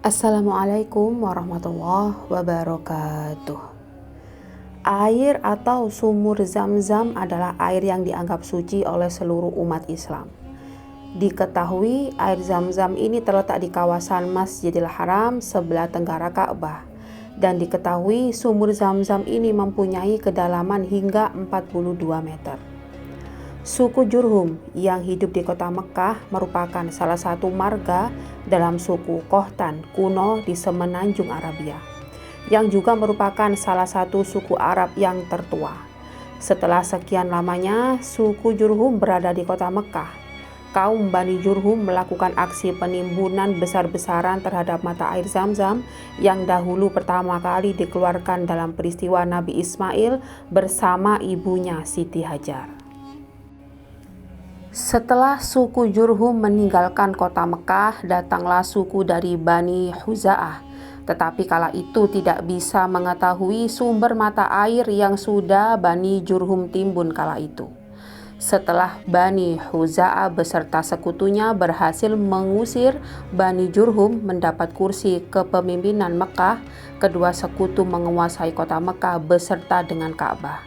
Assalamualaikum warahmatullahi wabarakatuh. Air atau sumur Zam-Zam adalah air yang dianggap suci oleh seluruh umat Islam. Diketahui air Zam-Zam ini terletak di kawasan Masjidil Haram sebelah tenggara Ka'bah. Dan diketahui sumur Zam-Zam ini mempunyai kedalaman hingga 42 meter. Suku Jurhum yang hidup di kota Mekah merupakan salah satu marga dalam suku Qohtan kuno di semenanjung Arabia, yang juga merupakan salah satu suku Arab yang tertua. Setelah sekian lamanya suku Jurhum berada di kota Mekah, kaum Bani Jurhum melakukan aksi penimbunan besar-besaran terhadap mata air Zam-Zam yang dahulu pertama kali dikeluarkan dalam peristiwa Nabi Ismail bersama ibunya Siti Hajar. Setelah suku Jurhum meninggalkan kota Mekah, datanglah suku dari Bani Huza'ah. Tetapi kala itu tidak bisa mengetahui sumber mata air yang sudah Bani Jurhum timbun kala itu. Setelah Bani Huza'ah beserta sekutunya berhasil mengusir Bani Jurhum mendapat kursi kepemimpinan Mekah, kedua sekutu menguasai kota Mekah beserta dengan Ka'bah.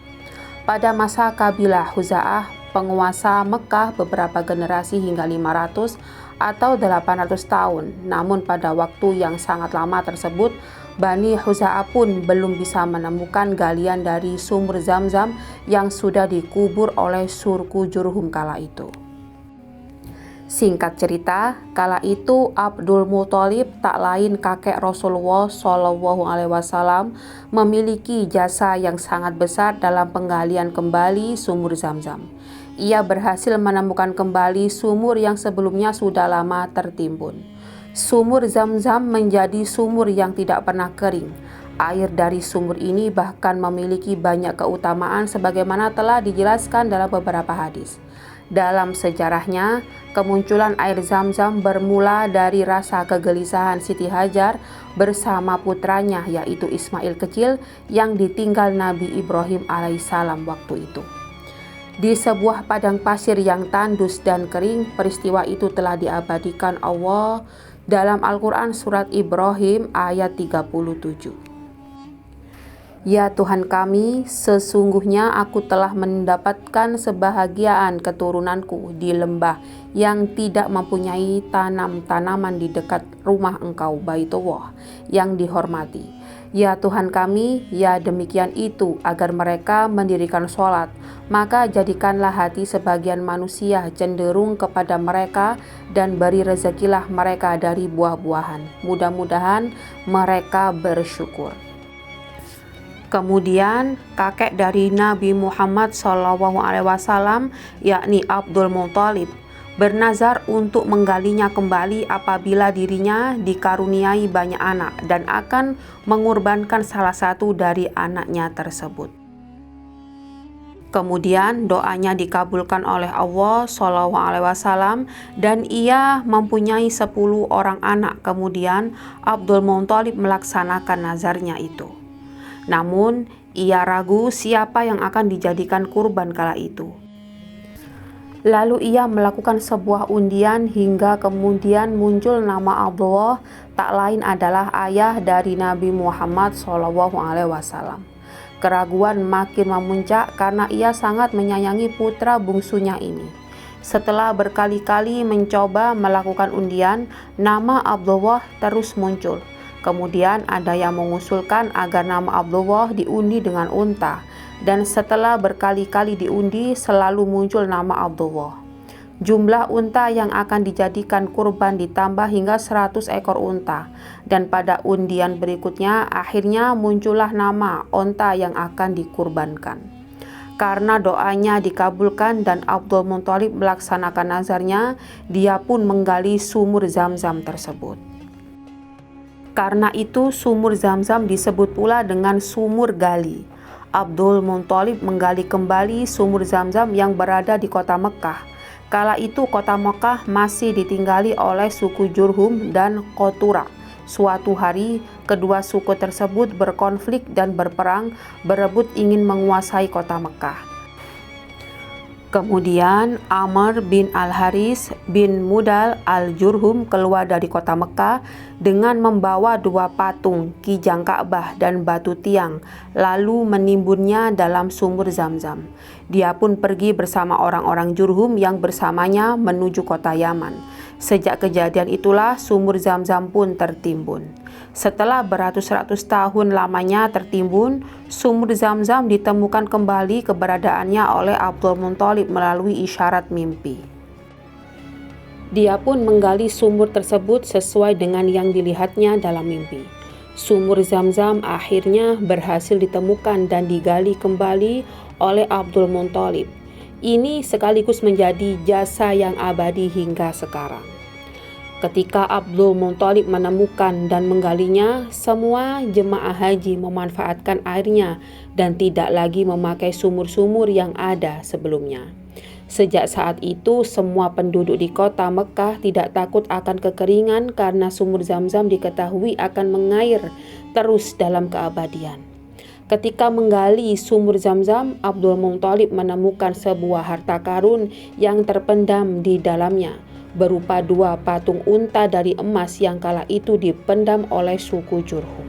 Pada masa kabilah Huza'ah, penguasa Mekah beberapa generasi hingga 500 atau 800 tahun. Namun pada waktu yang sangat lama tersebut, Bani Huza'ah pun belum bisa menemukan galian dari sumur Zam-Zam yang sudah dikubur oleh suku Jurhum kala itu. Singkat cerita, kala itu Abdul Muthalib, tak lain kakek Rasulullah SAW, memiliki jasa yang sangat besar dalam penggalian kembali sumur Zam-Zam. Ia berhasil menemukan kembali sumur yang sebelumnya sudah lama tertimbun. Sumur Zam-Zam menjadi sumur yang tidak pernah kering. Air dari sumur ini bahkan memiliki banyak keutamaan sebagaimana telah dijelaskan dalam beberapa hadis. Dalam sejarahnya, kemunculan air Zam-Zam bermula dari rasa kegelisahan Siti Hajar bersama putranya yaitu Ismail kecil yang ditinggal Nabi Ibrahim alaihissalam waktu itu. Di sebuah padang pasir yang tandus dan kering, peristiwa itu telah diabadikan Allah dalam Al-Quran surat Ibrahim ayat 37. Ya Tuhan kami, sesungguhnya aku telah mendapatkan sebahagiaan keturunanku di lembah yang tidak mempunyai tanaman di dekat rumah Engkau Baitullah yang dihormati. Ya Tuhan kami, ya demikian itu agar mereka mendirikan sholat, maka jadikanlah hati sebagian manusia cenderung kepada mereka dan beri rezekilah mereka dari buah-buahan. Mudah-mudahan mereka bersyukur. Kemudian kakek dari Nabi Muhammad SAW, yakni Abdul Muthalib, bernazar untuk menggalinya kembali apabila dirinya dikaruniai banyak anak dan akan mengorbankan salah satu dari anaknya tersebut. Kemudian doanya dikabulkan oleh Allah SAW dan ia mempunyai 10 orang anak. Kemudian Abdul Muthalib melaksanakan nazarnya itu. Namun, ia ragu siapa yang akan dijadikan kurban kala itu. Lalu ia melakukan sebuah undian hingga kemudian muncul nama Abdullah, tak lain adalah ayah dari Nabi Muhammad SAW. Keraguan makin memuncak karena ia sangat menyayangi putra bungsunya ini. Setelah berkali-kali mencoba melakukan undian, nama Abdullah terus muncul. Kemudian ada yang mengusulkan agar nama Abdullah diundi dengan unta, dan setelah berkali-kali diundi selalu muncul nama Abdullah. Jumlah unta yang akan dijadikan kurban ditambah hingga 100 ekor unta, dan pada undian berikutnya akhirnya muncullah nama unta yang akan dikurbankan. Karena doanya dikabulkan dan Abdul Muthalib melaksanakan nazarnya, dia pun menggali sumur Zam-Zam tersebut. Karena itu sumur Zam-Zam disebut pula dengan sumur gali. Abdul Muthalib menggali kembali sumur Zam-Zam yang berada di kota Mekah. Kala itu kota Mekah masih ditinggali oleh suku Jurhum dan Qatura. Suatu hari, kedua suku tersebut berkonflik dan berperang, berebut ingin menguasai kota Mekah. Kemudian Amr bin Al-Haris bin Mudal Al-Jurhum keluar dari kota Mekah dengan membawa 2 patung, kijang Ka'bah dan batu tiang, lalu menimbunnya dalam sumur Zam-Zam. Dia pun pergi bersama orang-orang Jurhum yang bersamanya menuju kota Yaman. Sejak kejadian itulah sumur Zam-Zam pun tertimbun. Setelah beratus-ratus tahun lamanya tertimbun, sumur Zam-Zam ditemukan kembali keberadaannya oleh Abdul Muthalib melalui isyarat mimpi. Dia pun menggali sumur tersebut sesuai dengan yang dilihatnya dalam mimpi. Sumur Zam-Zam akhirnya berhasil ditemukan dan digali kembali oleh Abdul Muthalib. Ini sekaligus menjadi jasa yang abadi hingga sekarang. Ketika Abdul Muthalib menemukan dan menggalinya, semua jemaah haji memanfaatkan airnya dan tidak lagi memakai sumur-sumur yang ada sebelumnya. Sejak saat itu, semua penduduk di kota Mekah tidak takut akan kekeringan karena sumur Zam-Zam diketahui akan mengair terus dalam keabadian. Ketika menggali sumur Zam-Zam, Abdul Muthalib menemukan sebuah harta karun yang terpendam di dalamnya, berupa 2 patung unta dari emas yang kala itu dipendam oleh suku Jurhum.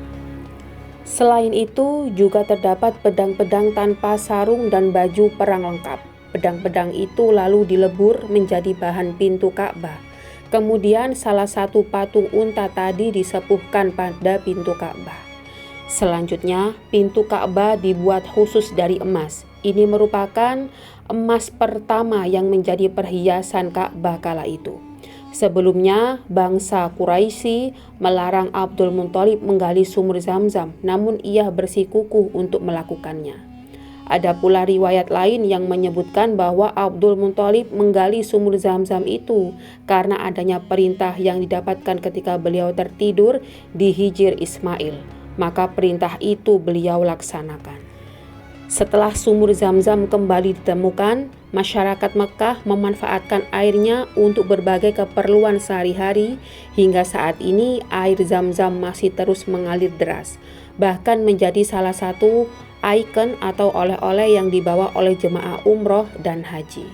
Selain itu, juga terdapat pedang-pedang tanpa sarung dan baju perang lengkap. Pedang-pedang itu lalu dilebur menjadi bahan pintu Ka'bah. Kemudian salah satu patung unta tadi disepuhkan pada pintu Ka'bah. Selanjutnya, pintu Ka'bah dibuat khusus dari emas. Ini merupakan emas pertama yang menjadi perhiasan Ka'bah kala itu. Sebelumnya, bangsa Quraisy melarang Abdul Muthalib menggali sumur Zam-Zam, namun ia bersikukuh untuk melakukannya. Ada pula riwayat lain yang menyebutkan bahwa Abdul Muthalib menggali sumur Zam-Zam itu karena adanya perintah yang didapatkan ketika beliau tertidur di Hijr Ismail. Maka perintah itu beliau laksanakan. Setelah sumur Zam-Zam kembali ditemukan, masyarakat Mekah memanfaatkan airnya untuk berbagai keperluan sehari-hari. Hingga saat ini air Zam-Zam masih terus mengalir deras, bahkan menjadi salah satu ikon atau oleh-oleh yang dibawa oleh jemaah umroh dan haji.